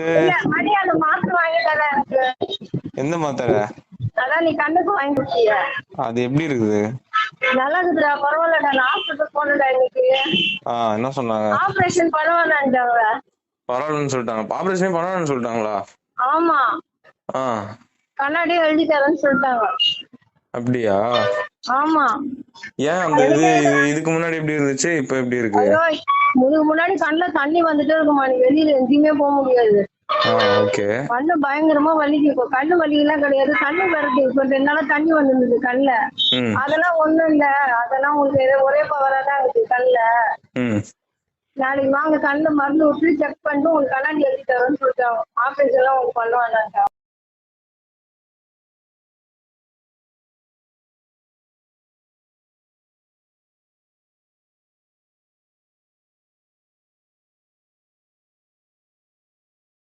இல்ல மணி அந்த மாத்திரை வாங்கி தர எனக்கு. எந்த மாத்திரை? அதான் நீ கண்ணுக்கு வாங்கி கொடுத்திய. அது எப்படி இருக்குது? நல்லா இருக்குதுடா, பரவாயில்லடா. நான் ஹாஸ்பிட்டல் போனடா இன்னைக்கு. என்ன சொன்னாங்க? ஆபரேஷன் பரவாயில்லன்றாங்க. பரவாயில்லன்னு சொல்லிட்டாங்க. ஆபரேஷனே பரவாயில்லன்னு சொல்லிட்டாங்களா? ஆமா, ஆ கண்ணாடியே எழுதி தரேன்னு சொல்லிட்டாங்க. அப்படியா? ஆமா. ஏன் அந்த இதுக்கு முன்னாடி எப்படி இருந்துச்சு, இப்ப எப்படி இருக்கு? ஐயோ, முதுகு முன்னாடி கண்ணுல தண்ணி வந்துட்டே இருக்குமா, நீ வெளியில எங்கேயுமே போக முடியாது. ஓகே. கண்ணு பயங்கரமா வலிக்கு. இப்போ கண்ணு வலிலாம் கிடையாது, கண்ணு வருது. இப்ப 2 நாளா தண்ணி வந்துருந்தது கண்ணுல. அதெல்லாம் ஒண்ணும் இல்ல, அதெல்லாம் உங்களுக்கு ஏதோ ஒரே பவரா தான் இருக்கு கண்ணுல. நாளைக்கு வாங்க, கண்ணுல மருந்து விட்டு செக் பண்ணிட்டு உங்களுக்கு கண்ணாடி எழுதி தரோன்னு சொல்லிட்டாங்க. ஆபரேஷன் எல்லாம் உங்களுக்கு பண்ணுவாங்க.